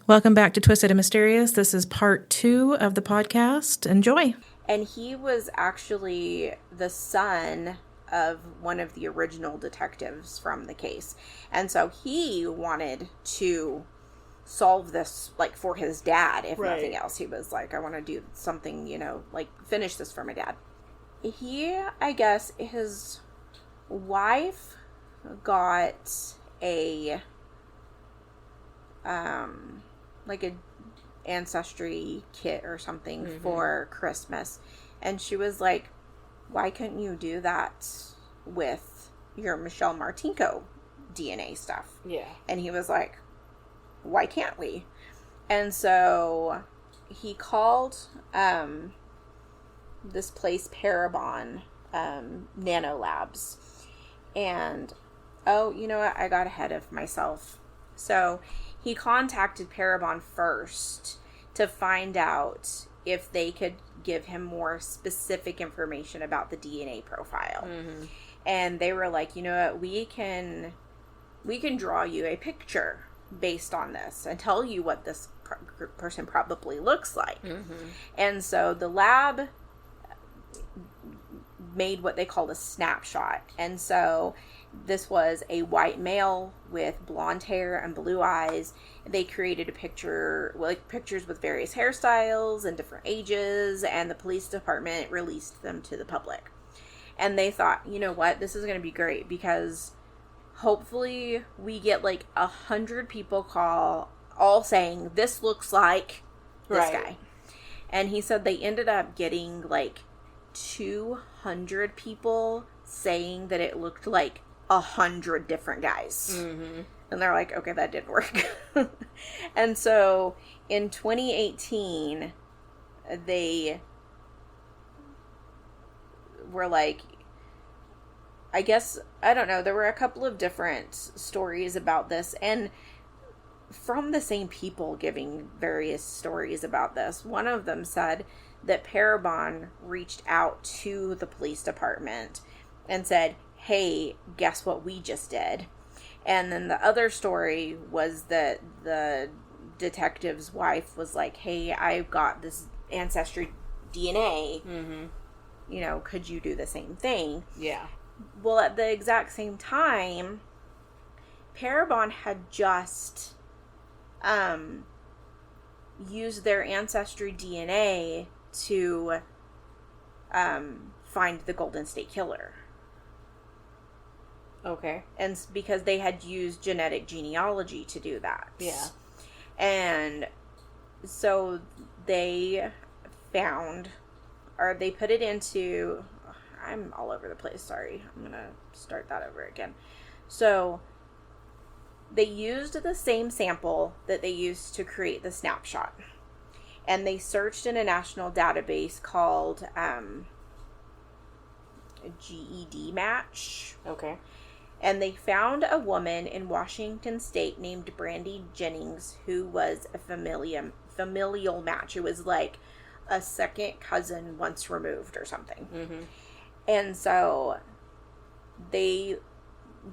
Welcome back to Twisted and Mysterious. This is part 2 of the podcast. Enjoy. And he was actually the son of one of the original detectives from the case. And so he wanted to solve this, like, for his dad, if nothing else. He was like, I want to do something, like, finish this for my dad. I guess, his wife got a ancestry kit or something for Christmas. And she was like, why couldn't you do that with your Michelle Martinko DNA stuff? Yeah. And he was like, why can't we? And so he called this place Parabon Nanolabs. And, you know what? I got ahead of myself. So he contacted Parabon first to find out if they could give him more specific information about the DNA profile. Mm-hmm. And they were like, you know what, we can draw you a picture based on this and tell you what this person probably looks like. Mm-hmm. And so the lab made what they called a snapshot. And so this was a white male with blonde hair and blue eyes. They created a picture, pictures with various hairstyles and different ages, and the police department released them to the public. And they thought, you know what, this is going to be great because hopefully we get 100 people call all saying, this looks like this guy. And he said they ended up getting 200 people saying that it looked like 100 different guys. Mm-hmm. And they're like, okay, that didn't work. And so in 2018, they were like, I guess, I don't know, there were a couple of different stories about this, and from the same people giving various stories about this. One of them said that Parabon reached out to the police department and said, hey, guess what we just did? And then the other story was that the detective's wife was like, hey, I've got this ancestry DNA. Mm-hmm. Could you do the same thing? Yeah. Well, at the exact same time, Parabon had just used their ancestry DNA to find the Golden State Killer. Okay. And because they had used genetic genealogy to do that. Yeah. And so they found, or they put it into, I'm all over the place, sorry. I'm going to start that over again. So they used the same sample that they used to create the snapshot. And they searched in a national database called GED Match. Okay. And they found a woman in Washington State named Brandy Jennings who was a familial match. It was like a second cousin once removed or something. Mm-hmm. And so they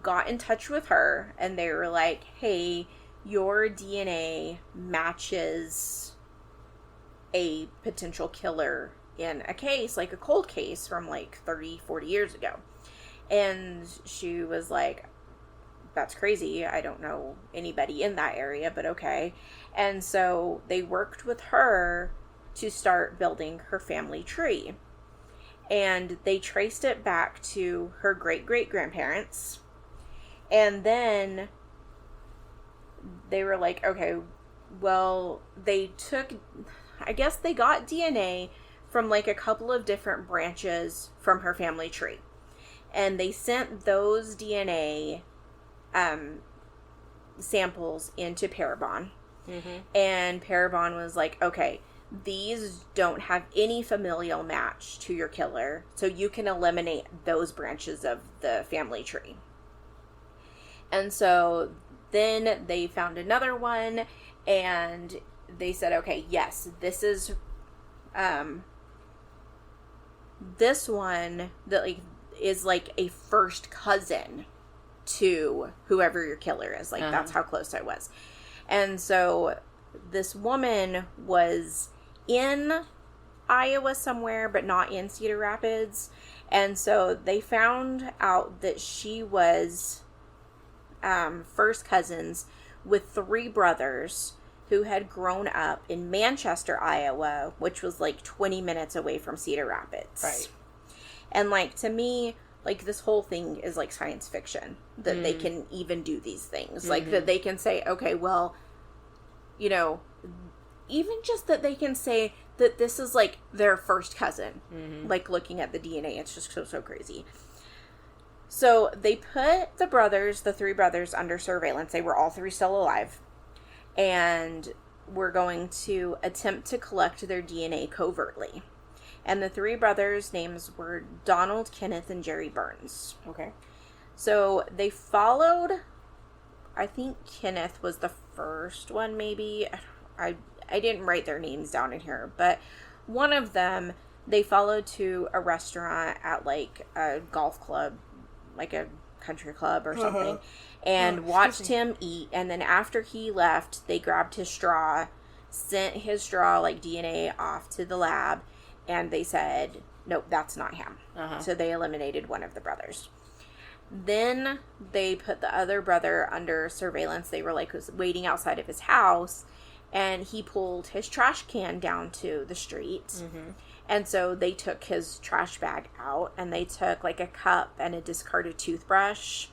got in touch with her and they were like, hey, your DNA matches a potential killer in a case, like a cold case from 30, 40 years ago. And she was like, that's crazy. I don't know anybody in that area, but okay. And so they worked with her to start building her family tree. And they traced it back to her great-great-grandparents. And then they were like, okay, well, they got DNA from a couple of different branches from her family tree. And they sent those DNA samples into Parabon. Mm-hmm. And Parabon was like, okay, these don't have any familial match to your killer, so you can eliminate those branches of the family tree. And so then they found another one, and they said, okay, yes, this is this one that is a first cousin to whoever your killer is. That's how close I was. And so this woman was in Iowa somewhere, but not in Cedar Rapids. And so they found out that she was first cousins with 3 brothers who had grown up in Manchester, Iowa, which was like 20 minutes away from Cedar Rapids. Right. And like, to me, like, this whole thing is like science fiction, that they can even do these things. Like, that they can say, okay, well, you know, even just that they can say that this is like their first cousin. Like, looking at the DNA, it's just so crazy. So they put the 3 brothers under surveillance. They were all 3 still alive. And were going to attempt to collect their DNA covertly. And the 3 brothers' names were Donald, Kenneth, and Jerry Burns. Okay. So they followed, I think Kenneth was the first one, maybe. I didn't write their names down in here. But one of them, they followed to a restaurant at like a golf club, like a country club or something. And watched him eat. And then after he left, they grabbed his straw, sent his straw, like DNA, off to the lab. And they said, nope, that's not him. So they eliminated one of the brothers. Then they put the other brother under surveillance. They were like waiting outside of his house. And he pulled his trash can down to the street. And so they took his trash bag out. And they took like a cup and a discarded toothbrush.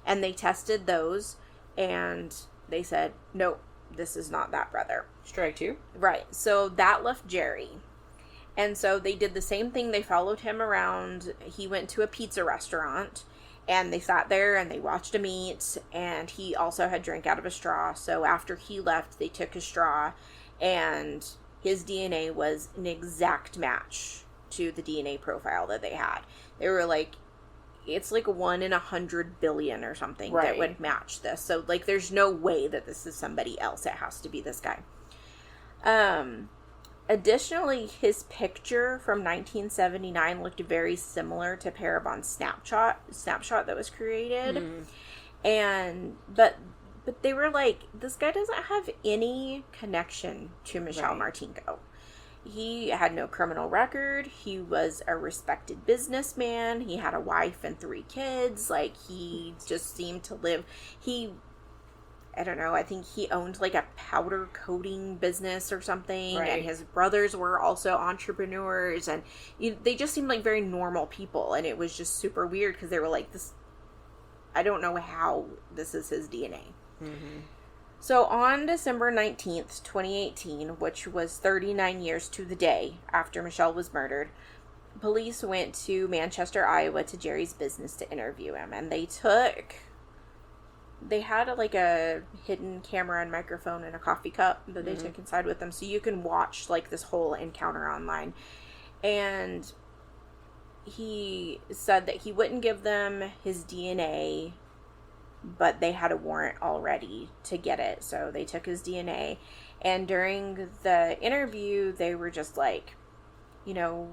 And they tested those. And they said, nope, this is not that brother. Strike 2. Right. So that left Jerry. And so they did the same thing. They followed him around. He went to a pizza restaurant. And they sat there and they watched him eat. And he also had drank out of a straw. So after he left, they took his straw. And his DNA was an exact match to the DNA profile that they had. They were like, it's like 1 in 100 billion or something that would match this. So, like, there's no way that this is somebody else. It has to be this guy. Additionally, his picture from 1979 looked very similar to Parabon's snapshot that was created. But they were like, this guy doesn't have any connection to Michelle Martinko. He had no criminal record. He was a respected businessman. He had a wife and 3 kids. Like, he just seemed to live. I don't know, I think he owned like a powder coating business or something. And his brothers were also entrepreneurs. And they just seemed like very normal people. And it was just super weird because they were like, this, I don't know how this is his DNA. So on December 19th, 2018, which was 39 years to the day after Michelle was murdered, police went to Manchester, Iowa to Jerry's business to interview him. And they had like a hidden camera and microphone and a coffee cup that they took inside with them. So you can watch like this whole encounter online. And he said that he wouldn't give them his DNA, but they had a warrant already to get it. So they took his DNA. And during the interview, they were just like, you know,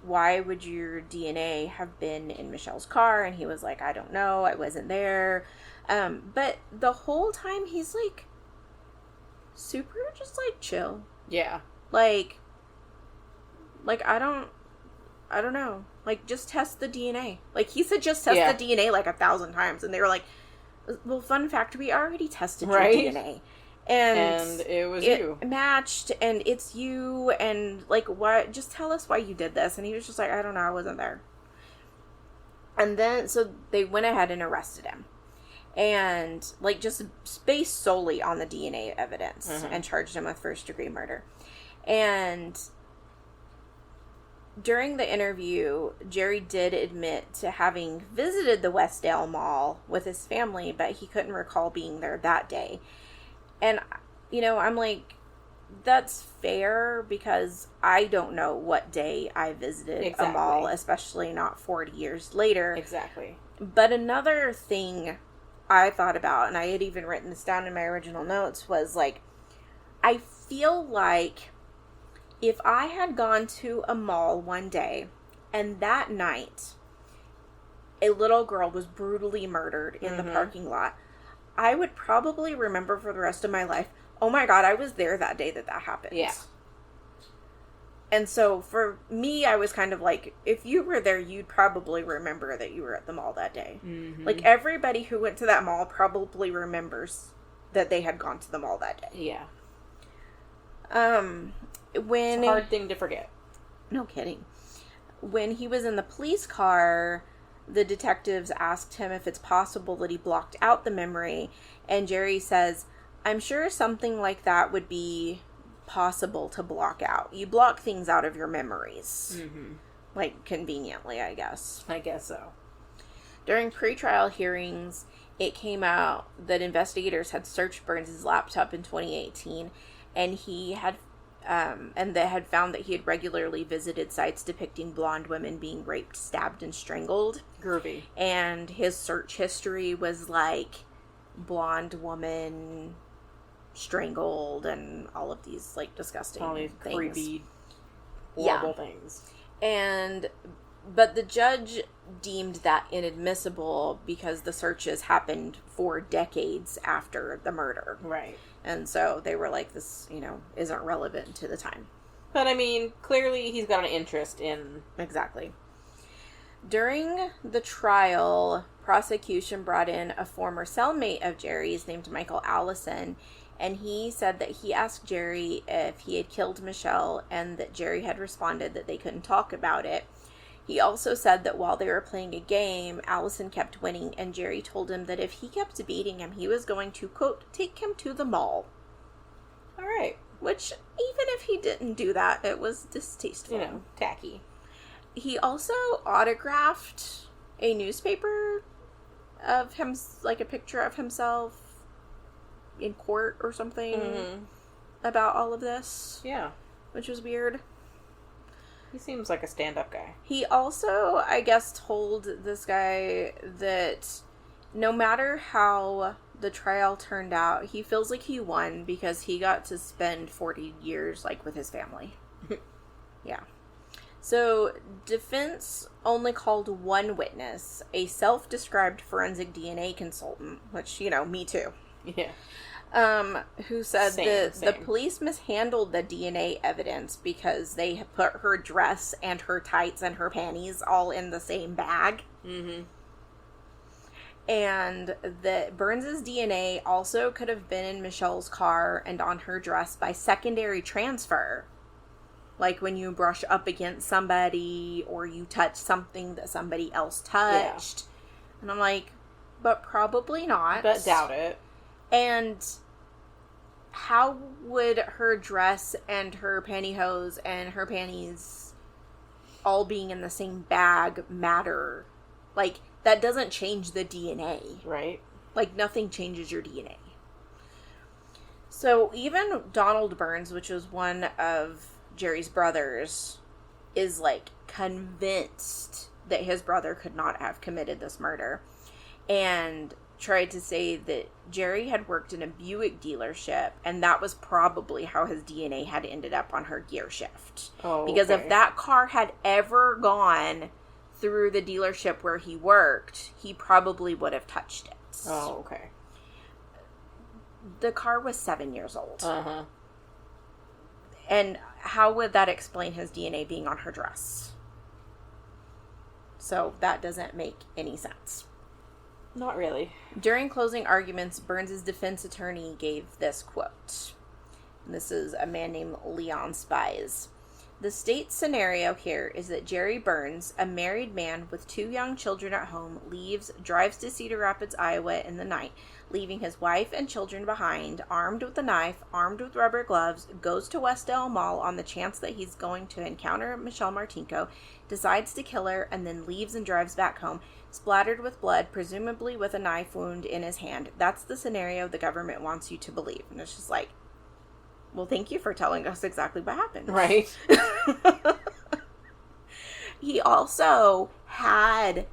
why would your DNA have been in Michelle's car? And he was like, I don't know. I wasn't there. But the whole time he's like super just like chill. Yeah. Like I don't know. Like, just test the DNA. Like, he said just test the DNA like 1,000 times. And they were like, well, fun fact, we already tested your DNA. And it was you. It matched, and it's you, and, like, what? Just tell us why you did this. And he was just like, I don't know, I wasn't there. And then, so they went ahead and arrested him. And, like, just based solely on the DNA evidence. And charged him with first-degree murder. And during the interview, Jerry did admit to having visited the Westdale Mall with his family, but he couldn't recall being there that day. And, you know, I'm like, that's fair, because I don't know what day I visited a mall, especially not 40 years later. Exactly. But another thing I thought about, and I had even written this down in my original notes, was like, I feel like if I had gone to a mall one day and that night a little girl was brutally murdered in the parking lot, I would probably remember for the rest of my life, oh my God, I was there that day that happened. Yeah. And so for me, I was kind of like, if you were there, you'd probably remember that you were at the mall that day. Mm-hmm. Like, everybody who went to that mall probably remembers that they had gone to the mall that day. Yeah. When... It's a hard thing to forget. No kidding. When he was in the police car, the detectives asked him if it's possible that he blocked out the memory, and Jerry says, I'm sure something like that would be possible to block out. You block things out of your memories. Mm-hmm. Like, conveniently, I guess. I guess so. During pretrial hearings, it came out that investigators had searched Burns' laptop in 2018, and he had and they had found that he had regularly visited sites depicting blonde women being raped, stabbed, and strangled. Groovy. And his search history was like blonde woman strangled and all of these like disgusting all these things. creepy, horrible things. But the judge deemed that inadmissible because the searches happened 4 decades after the murder. Right. And so they were like, this, isn't relevant to the time. But, I mean, clearly he's got an interest in... Exactly. During the trial, prosecution brought in a former cellmate of Jerry's named Michael Allison, and he said that he asked Jerry if he had killed Michelle, and that Jerry had responded that they couldn't talk about it. He also said that while they were playing a game, Allison kept winning, and Jerry told him that if he kept beating him, he was going to, quote, take him to the mall. All right. Which, even if he didn't do that, it was distasteful. Tacky. He also autographed a newspaper of him, like a picture of himself in court or something about all of this. Yeah. Which was weird. He seems like a stand-up guy. He also, I guess, told this guy that no matter how the trial turned out, he feels like he won because he got to spend 40 years, like, with his family. Yeah. So, defense only called one witness, a self-described forensic DNA consultant, which, me too. Yeah. Who said that the police mishandled the DNA evidence because they had put her dress and her tights and her panties all in the same bag. Mm-hmm. And that Burns' DNA also could have been in Michelle's car and on her dress by secondary transfer. Like when you brush up against somebody or you touch something that somebody else touched. Yeah. And I'm like, but probably not. But doubt it. And how would her dress and her pantyhose and her panties all being in the same bag matter? Like, that doesn't change the DNA. Right. Like, nothing changes your DNA. So, even Donald Burns, which was one of Jerry's brothers, is, like, convinced that his brother could not have committed this murder. And tried to say that Jerry had worked in a Buick dealership, and that was probably how his DNA had ended up on her gear shift. Oh, because okay. if that car had ever gone through the dealership where he worked, he probably would have touched it. Oh, okay. The car was 7 years old. Uh-huh. And how would that explain his DNA being on her dress? So that doesn't make any sense. Not really. During closing arguments, Burns' defense attorney gave this quote. This is a man named Leon Spies. The state's scenario here is that Jerry Burns, a married man with 2 young children at home, drives to Cedar Rapids, Iowa in the night, leaving his wife and children behind, armed with a knife, armed with rubber gloves, goes to Westdale Mall on the chance that he's going to encounter Michelle Martinko, decides to kill her, and then leaves and drives back home, splattered with blood, presumably with a knife wound in his hand. That's the scenario the government wants you to believe. And it's just like, well, thank you for telling us exactly what happened. Right. He also had,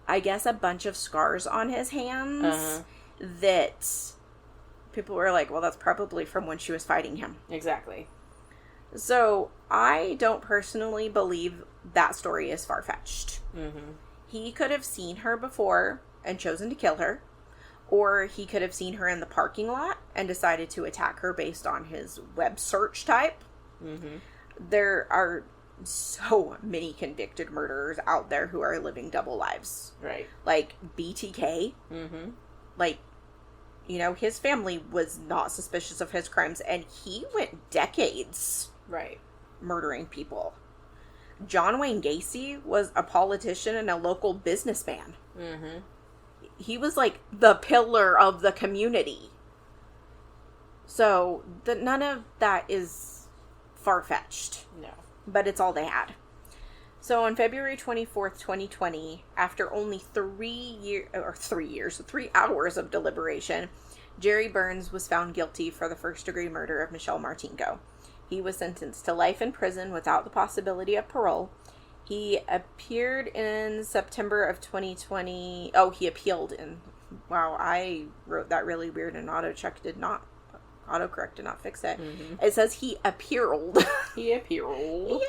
I guess, a bunch of scars on his hands that people were like, well, that's probably from when she was fighting him. Exactly. So I don't personally believe that story is far-fetched. Mm-hmm. He could have seen her before and chosen to kill her, or he could have seen her in the parking lot and decided to attack her based on his web search type. Mm-hmm. There are so many convicted murderers out there who are living double lives. Right. Like BTK. Mm-hmm. Like, you know, his family was not suspicious of his crimes, and he went decades Right. murdering people. John Wayne Gacy was a politician and a local businessman. Mm-hmm. He was like the pillar of the community. So none of that is far-fetched. No. But it's all they had. So on February 24th, 2020, after only 3 hours of deliberation, Jerry Burns was found guilty for the first-degree murder of Michelle Martinko. He was sentenced to life in prison without the possibility of parole. He appeared in September of 2020. Oh, he appealed in... Wow, I wrote that really weird and autocorrect did not fix it. Mm-hmm. It says he appealed. He appealed.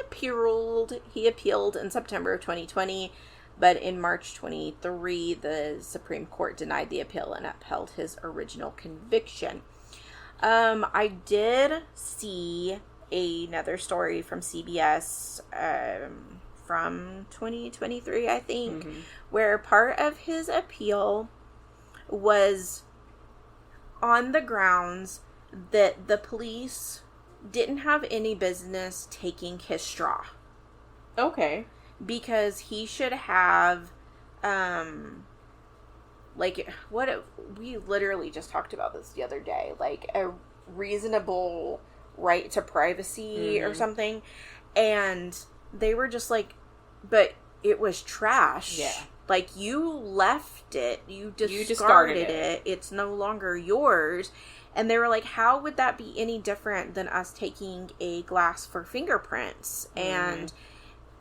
He appealed in September of 2020, but in March 23, the Supreme Court denied the appeal and upheld his original conviction. I did see another story from CBS from 2023, I think, Mm-hmm. where part of his appeal was on the grounds that the police didn't have any business taking his straw. Okay. Because he should have, we literally just talked about this the other day, like a reasonable right to privacy or something. And they were just like, but it was trash. Yeah. Like, you left it. You discarded, discarded it. It's no longer yours. And they were like, how would that be any different than us taking a glass for fingerprints? And,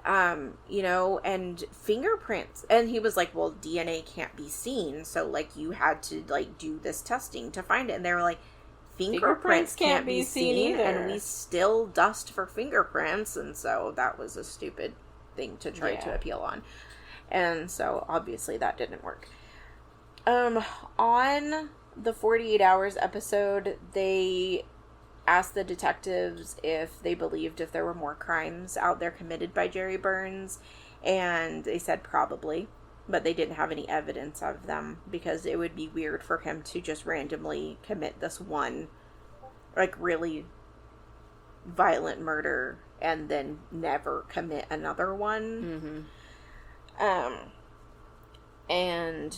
and fingerprints. And he was like, well, DNA can't be seen. So, like, you had to, like, do this testing to find it. And they were like, fingerprints can't be seen either. And we still dust for fingerprints. And so that was a stupid thing to try to appeal on. And so, obviously, that didn't work. On the 48 Hours episode, they asked the detectives if they believed if there were more crimes out there committed by Jerry Burns, and they said probably, but they didn't have any evidence of them, because it would be weird for him to just randomly commit this one, like, really violent murder and then never commit another one. And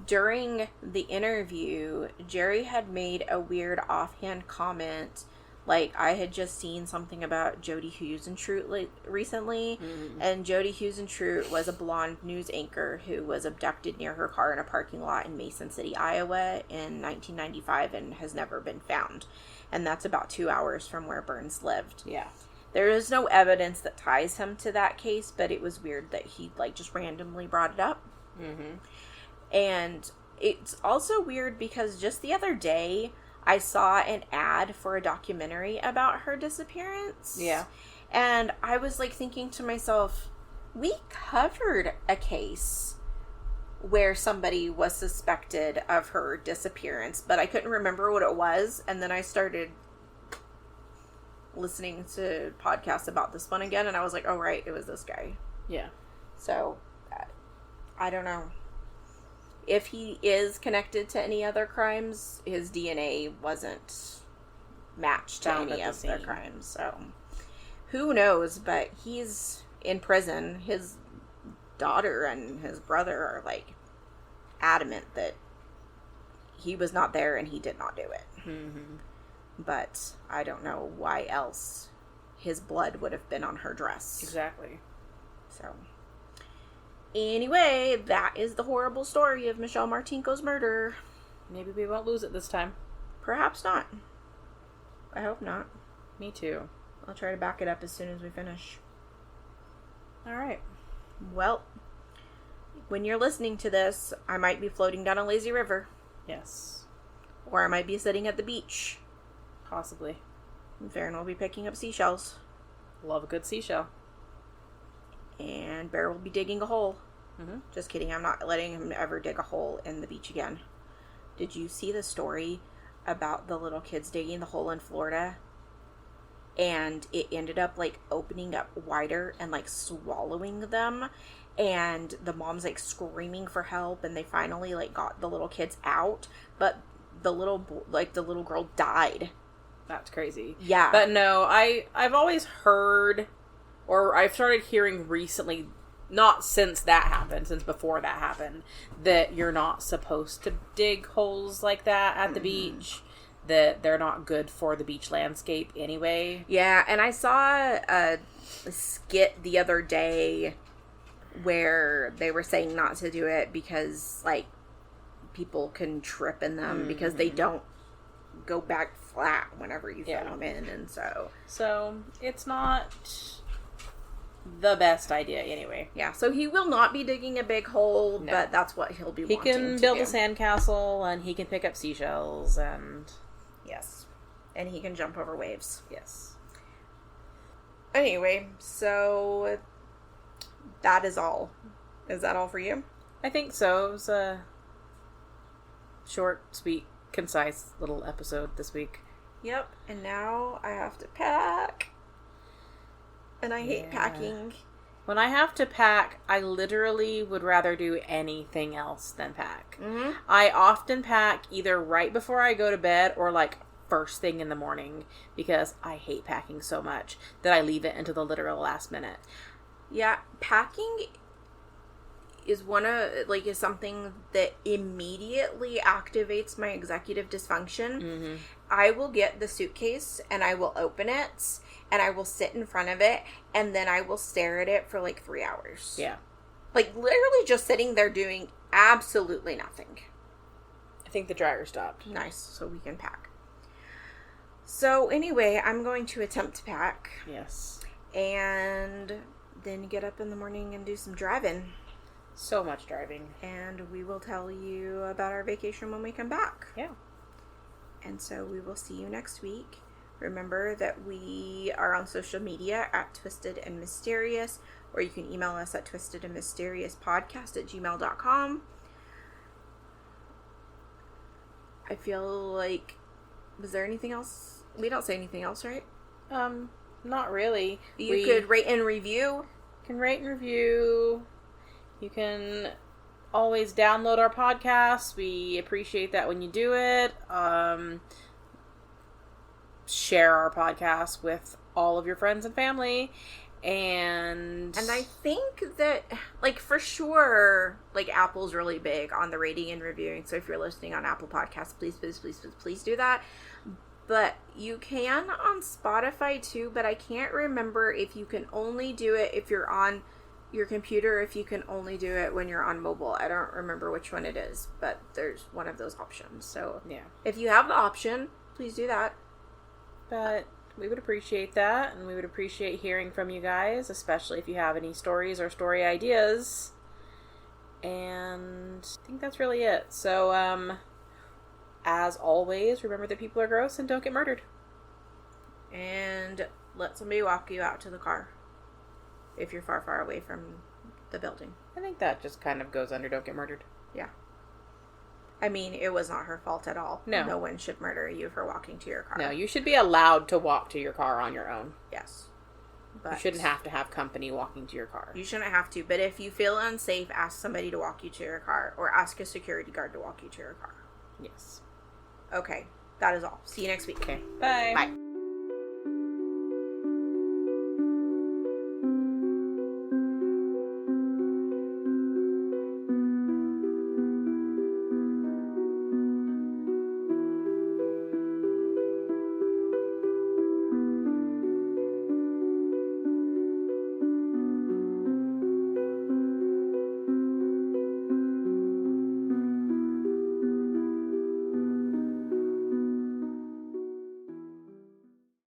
during the interview, Jerry had made a weird offhand comment, like, I had just seen something about Jody Husentrut recently, and Jody Husentrut was a blonde news anchor who was abducted near her car in a parking lot in Mason City, Iowa in 1995 and has never been found. And that's about 2 hours from where Burns lived. Yeah. There is no evidence that ties him to that case, but it was weird that he, like, just randomly brought it up. And it's also weird because just the other day, I saw an ad for a documentary about her disappearance. Yeah. And I was, like, thinking to myself, we covered a case where somebody was suspected of her disappearance, but I couldn't remember what it was. And then I started listening to podcasts about this one again, and I was like, oh, right, it was this guy. Yeah. So, I don't know. If he is connected to any other crimes, his DNA wasn't matched to Found any at of the their scene. crimes. So, who knows? But he's in prison. His daughter and his brother are, like, adamant that he was not there and he did not do it. But I don't know why else his blood would have been on her dress. Exactly. So, anyway, that is the horrible story of Michelle Martinko's murder. Maybe we won't lose it this time. Perhaps not. I hope not. Me too. I'll try to back it up as soon as we finish. All right. Well, when you're listening to this, I might be floating down a lazy river. Yes. Or I might be sitting at the beach. Possibly. And Feran will be picking up seashells. Love a good seashell. And Bear will be digging a hole. Mm-hmm. Just kidding. I'm not letting him ever dig a hole in the beach again. Did you see the story about the little kids digging the hole in Florida? And it ended up, like, opening up wider and, like, swallowing them. And the mom's, like, screaming for help. And they finally, like, got the little kids out. But the little girl died. That's crazy. Yeah. But no, I've always heard, or I've started hearing recently, not since that happened, since before that happened, that you're not supposed to dig holes like that at the beach. That they're not good for the beach landscape anyway. Yeah, and I saw a skit the other day where they were saying not to do it because, like, people can trip in them because they don't go back flat whenever you throw them in, and so it's not the best idea anyway. Yeah, so he will not be digging a big hole, but that's what he'll be wanting to do. He can build a sandcastle, and he can pick up seashells, and... Yes. And he can jump over waves. Yes. Anyway, so that is all. Is that all for you? I think so. It was a short, sweet, concise little episode this week. Yep. And now I have to pack. And I hate packing. When I have to pack, I literally would rather do anything else than pack. Mm-hmm. I often pack either right before I go to bed or like first thing in the morning because I hate packing so much that I leave it until the literal last minute. Yeah, packing is is something that immediately activates my executive dysfunction. Mm-hmm. I will get the suitcase and I will open it and I will sit in front of it and then I will stare at it for like 3 hours. Yeah. Like literally just sitting there doing absolutely nothing. I think the dryer stopped. Nice, so we can pack. So anyway, I'm going to attempt to pack. Yes. And then get up in the morning and do some driving. So much driving. And we will tell you about our vacation when we come back. Yeah. And so we will see you next week. Remember that we are on social media at Twisted and Mysterious, or you can email us at twistedandmysteriousPodcast@gmail.com. I feel like, was there anything else? We don't say anything else, right? Not really. You could rate and review. Can rate and review. You can always download our podcast. We appreciate that when you do it. Share our podcast with all of your friends and family. And I think that, like, for sure, like, Apple's really big on the rating and reviewing. So if you're listening on Apple Podcasts, please do that. But you can on Spotify too, but I can't remember if you can only do it if you're on your computer, if you can only do it when you're on mobile. I don't remember which one it is, but there's one of those options. So yeah, if you have the option, please do that. But we would appreciate that, and we would appreciate hearing from you guys, especially if you have any stories or story ideas. And I think that's really it. So, as always, remember that people are gross and don't get murdered. And let somebody walk you out to the car if you're far, far away from the building. I think that just kind of goes under don't get murdered. Yeah. I mean, it was not her fault at all. No. No one should murder you for walking to your car. No, you should be allowed to walk to your car on your own. Yes. But you shouldn't have to have company walking to your car. You shouldn't have to, but if you feel unsafe, ask somebody to walk you to your car, or ask a security guard to walk you to your car. Yes. Okay, that is all. See you next week. Okay. Bye. Bye.